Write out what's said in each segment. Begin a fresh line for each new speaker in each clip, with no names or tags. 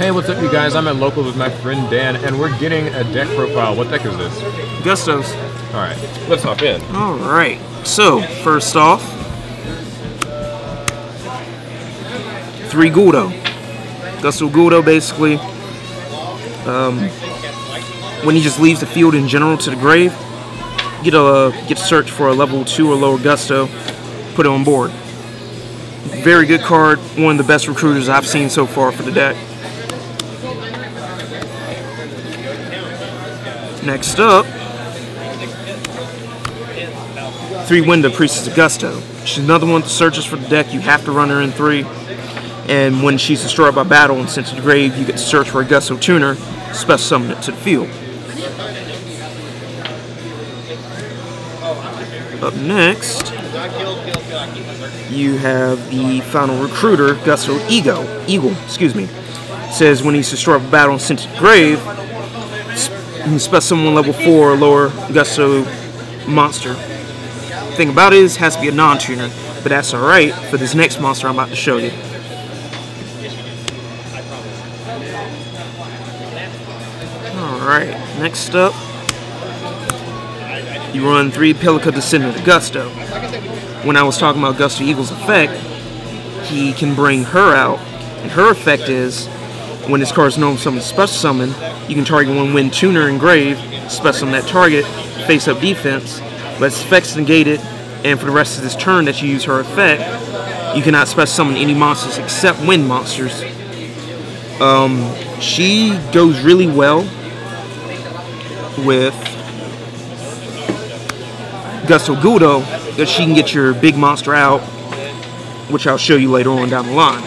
Hey, what's up, you guys? I'm at Locals with my friend Dan, and we're getting a deck profile. What deck is this?
Gustos.
Alright, let's hop in.
Alright, so, first off, 3 Guldo. Gusto Guldo, basically, when he just leaves the field in general to the grave, get to search for a level 2 or lower Gusto, put it on board. Very good card, one of the best recruiters I've seen so far for the deck. Next up, 3 Winda, Priestess of Gusto. She's another one that searches for the deck. You have to run her in 3. And when she's destroyed by battle and sent to the grave, you get to search for a Gusto tuner, special summon it to the field. Up next, you have the final recruiter, Gusto Eagle. It says when he's destroyed by battle and sent to the grave, you can special summon level 4 or lower Gusto monster. The thing about it is, it has to be a non-tuner, but that's alright for this next monster I'm about to show you. Alright, next up, you run 3 Pelica Descendant of Gusto. When I was talking about Gusto Eagle's effect, he can bring her out, and her effect is, when this card's normal summon special summon, you can target 1 Wind Tuner in grave, special summon that target, face up defense, let its effects negated, and for the rest of this turn that you use her effect, you cannot special summon any monsters except wind monsters. She goes really well with Gusto Guldo, that she can get your big monster out, which I'll show you later on down the line.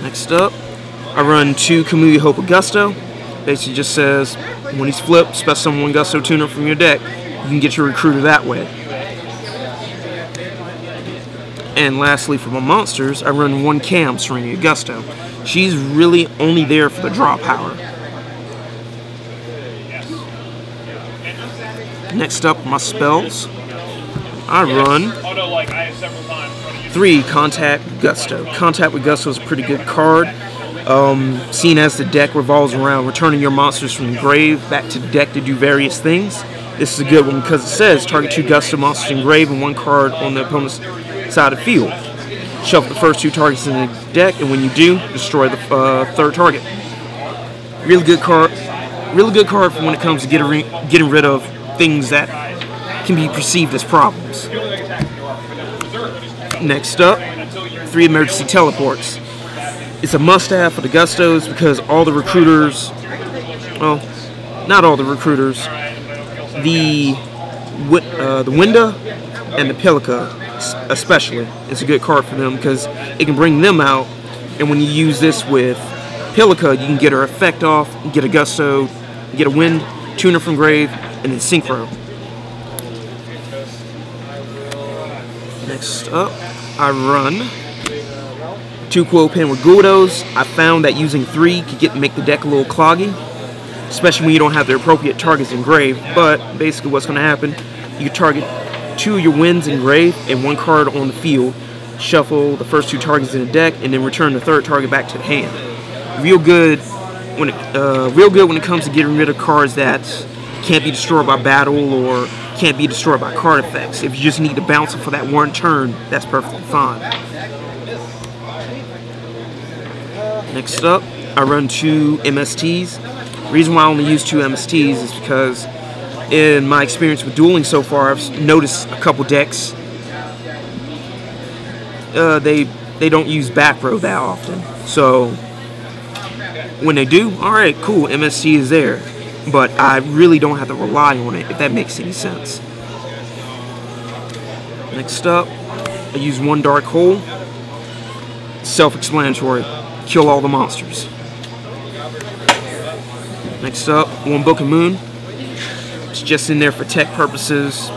Next up, I run 2 Kamui Hope of Gusto. Basically just says, when he's flipped, special summon 1 Gusto tuner from your deck. You can get your recruiter that way. And lastly, for my monsters, I run 1 Cam Serenity of Gusto. She's really only there for the draw power. Next up, my spells. I run 3 Contact Gusto. Contact with Gusto is a pretty good card. Seeing as the deck revolves around returning your monsters from the grave back to the deck to do various things, this is a good one because it says target 2 Gusto monsters in grave and 1 card on the opponent's side of the field. Shuffle the first 2 targets in the deck, and when you do, destroy the 3rd target. Really good card. Really good card for when it comes to getting rid of things that can be perceived as problems. Next up, 3 Emergency Teleports. It's a must-have for the Gustos because all the recruiters, well, not all the recruiters, the Winda and the Pelica especially, it's a good card for them because it can bring them out, and when you use this with Pelica, you can get her effect off, get a Gusto, get a Wind Tuner from grave, and then Synchro. Next up, I run 2 Quill Pen with Guldos. I found that using 3 could make the deck a little cloggy, especially when you don't have the appropriate targets in grave. But basically what's going to happen, you target 2 of your winds in grave and 1 card on the field, shuffle the first 2 targets in the deck, and then return the 3rd target back to the hand. Real good when it comes to getting rid of cards that can't be destroyed by battle or can't be destroyed by card effects. If you just need to bounce them for that 1 turn, that's perfectly fine. Next up, I run 2 MSTs. The reason why I only use 2 MSTs is because in my experience with dueling so far, I've noticed a couple decks, they don't use back row that often. So when they do, alright, cool, MST is there. But I really don't have to rely on it, if that makes any sense. Next up, I use 1 Dark Hole. Self-explanatory. Kill all the monsters. Next up, 1 Book of Moon. It's just in there for tech purposes.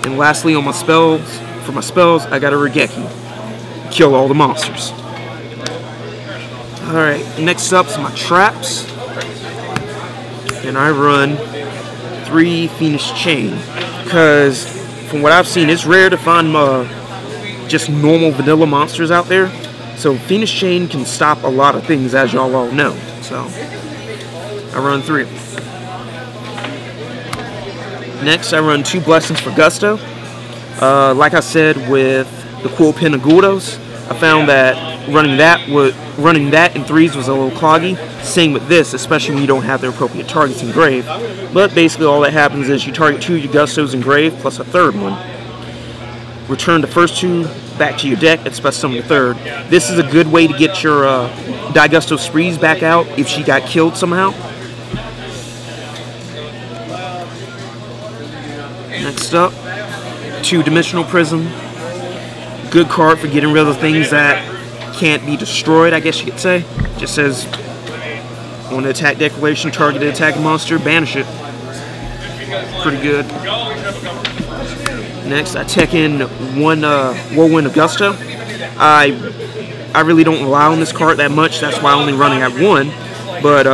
And lastly, on my spells, I got a Regeki. Kill all the monsters. Alright, next up is my traps. And I run 3 Phoenix Chain. because from what I've seen, it's rare to find just normal vanilla monsters out there. So Phoenix Chain can stop a lot of things, as y'all all know. So I run 3 of them. Next, I run 2 Blessings for Gusto. Like I said, with the Quill Pen of Guldos, I found that running that in 3s was a little cloggy. Same with this, especially when you don't have the appropriate targets engraved. But basically all that happens is you target 2 of your Gustos engraved plus a 3rd one. Return the first 2 back to your deck and special summon the 3rd. This is a good way to get your Daigusto Sprees back out if she got killed somehow. Next up, 2-Dimensional Prism. Good card for getting rid of things that can't be destroyed, I guess you could say. Just says, on the attack declaration, targeted attack monster, banish it. Pretty good. Next, I tech in 1 Whirlwind of Gusto. I really don't rely on this card that much, that's why I'm only running at 1. But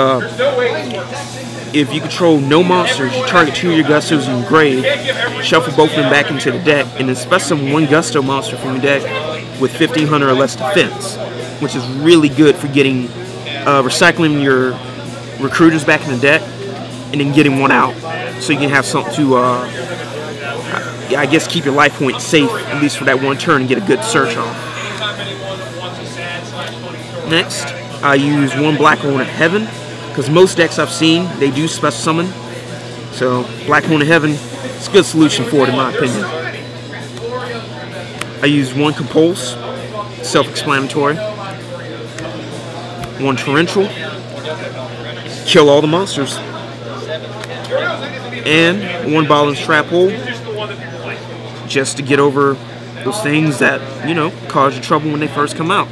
if you control no monsters, you target 2 of your Gustos in grave, shuffle both of them back into the deck, and then special summon 1 Gusto monster from your deck with 1500 or less defense, which is really good for getting recycling your recruiters back in the deck, and then getting 1 out, so you can have something to, I guess, keep your life points safe, at least for that 1 turn, and get a good search off. Next, I use 1 Black Horn of Heaven, because most decks I've seen, they do special summon. So, Black Horn of Heaven, it's a good solution for it in my opinion. I use 1 Compulse, self-explanatory. 1 Torrential, kill all the monsters. And 1 Ball and Trap Hole, just to get over those things that, you know, cause you trouble when they first come out.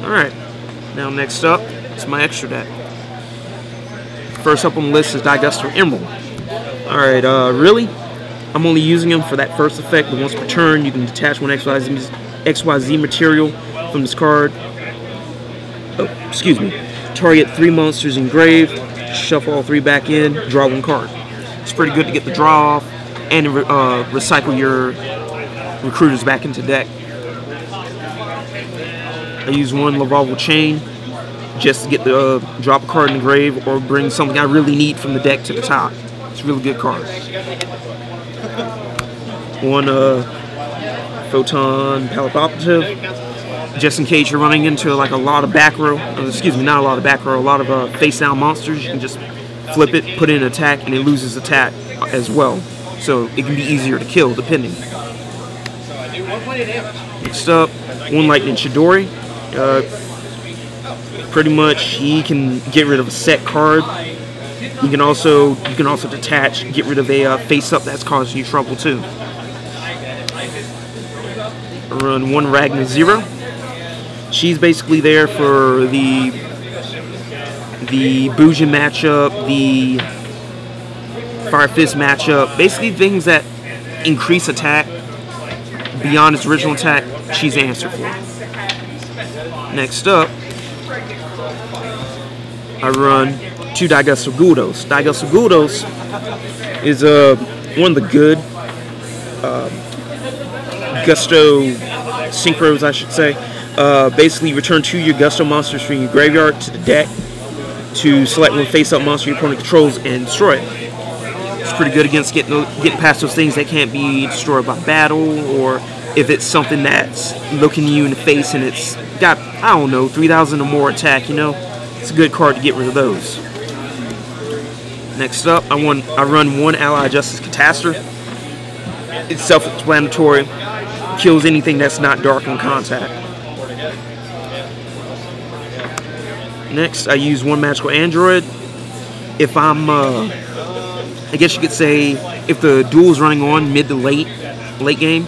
Alright, now next up, it's my extra deck. First up on the list is Daigusto Emerald. Alright, really? I'm only using them for that first effect, but once per turn, you can detach 1 XYZ material from this card. Oh, excuse me. Target 3 monsters engraved, shuffle all 3 back in, draw 1 card. It's pretty good to get the draw off and recycle your recruiters back into deck. I use 1 Lavalval Chain just to get the drop a card in the grave or bring something I really need from the deck to the top. It's a really good card. 1 Photon Palette Operative, just in case you're running into like a lot of back row, excuse me, not a lot of back row, a lot of face down monsters. You can just flip it, put in an attack, and it loses attack as well. So it can be easier to kill depending. Next up, 1 Lightning Chidori. Pretty much he can get rid of a set card. You can also detach, get rid of a face up that's causing you trouble too. I run 1 Ragnar Zero. She's basically there for the Bujin matchup, the Fire Fist matchup, basically things that increase attack beyond its original attack. She's the answer for. Next up, I run 2 Daigusto Guldos. Daigusto Guldos is one of the good Gusto synchros, I should say. Basically, return 2 of your Gusto monsters from your graveyard to the deck to select 1 face-up monster your opponent controls and destroy it. It's pretty good against getting past those things that can't be destroyed by battle, or if it's something that's looking you in the face and it's got, I don't know, 3,000 or more attack, you know? It's a good card to get rid of those. Next up, I run 1 Allied Justice Catastor. It's self-explanatory. Kills anything that's not dark on contact. Next, I use 1 Magical Android. If I'm, I guess you could say, if the duel's running on mid to late game,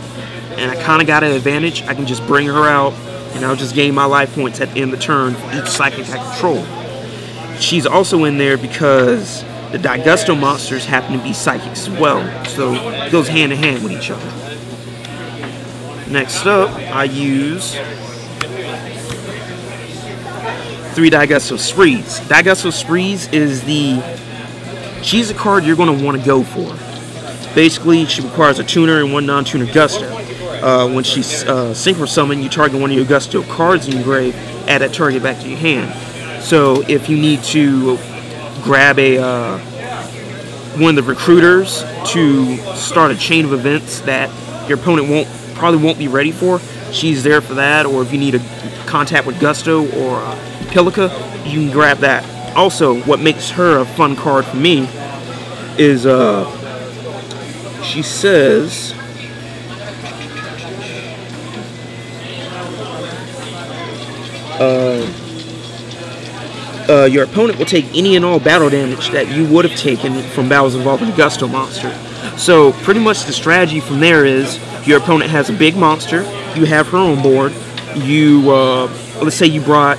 and I kind of got an advantage, I can just bring her out, and I'll just gain my life points at the end of the turn for each psychic I control. She's also in there because the Daigusto monsters happen to be psychics as well, so it goes hand in hand with each other. Next up, I use 3 Daigusto Sprees. Daigusto Sprees is she's a card you're going to want to go for. Basically, she requires a tuner and one non-tuner Gusto. When she synchro summon, you target one of your Gusto cards in your grave, add that target back to your hand. So if you need to grab a one of the recruiters to start a chain of events that your opponent probably won't be ready for, she's there for that. Or if you need a contact with Gusto or Pilica, you can grab that. Also, what makes her a fun card for me is she says your opponent will take any and all battle damage that you would have taken from battles involving a Gusto monster. So pretty much the strategy from there is your opponent has a big monster, you have her on board, you let's say you brought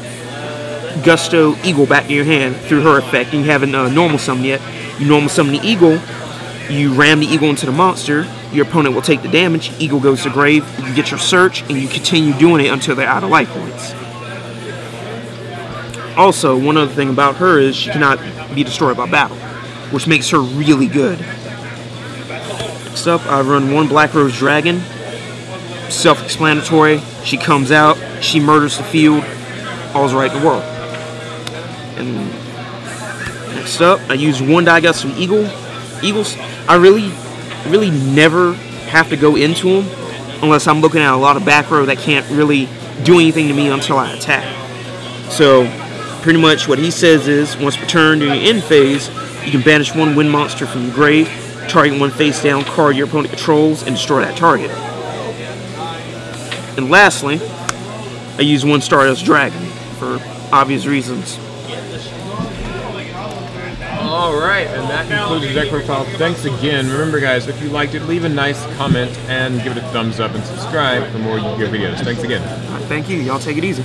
Gusto Eagle back to your hand through her effect, and you haven't normal summoned yet. You normal summon the Eagle, you ram the Eagle into the monster, your opponent will take the damage, Eagle goes to grave, you get your search, and you continue doing it until they're out of life points. Also, one other thing about her is she cannot be destroyed by battle, which makes her really good. Next up, I run one Black Rose Dragon. Self-explanatory. She comes out, she murders the field, all's right in the world. And next up, I use one die Gusto Eagle. Eagles, I really never have to go into them unless I'm looking at a lot of back row that can't really do anything to me until I attack. So pretty much what he says is, once per turn during your end phase, you can banish one wind monster from your grave, target one face down card your opponent controls, and destroy that target. And lastly, I use one Stardust Dragon for obvious reasons.
Alright, and that concludes the deck profile. Thanks again. Remember guys, if you liked it, leave a nice comment and give it a thumbs up and subscribe for more Yu-Gi-Oh videos. Thanks again.
Thank you. Y'all take it easy.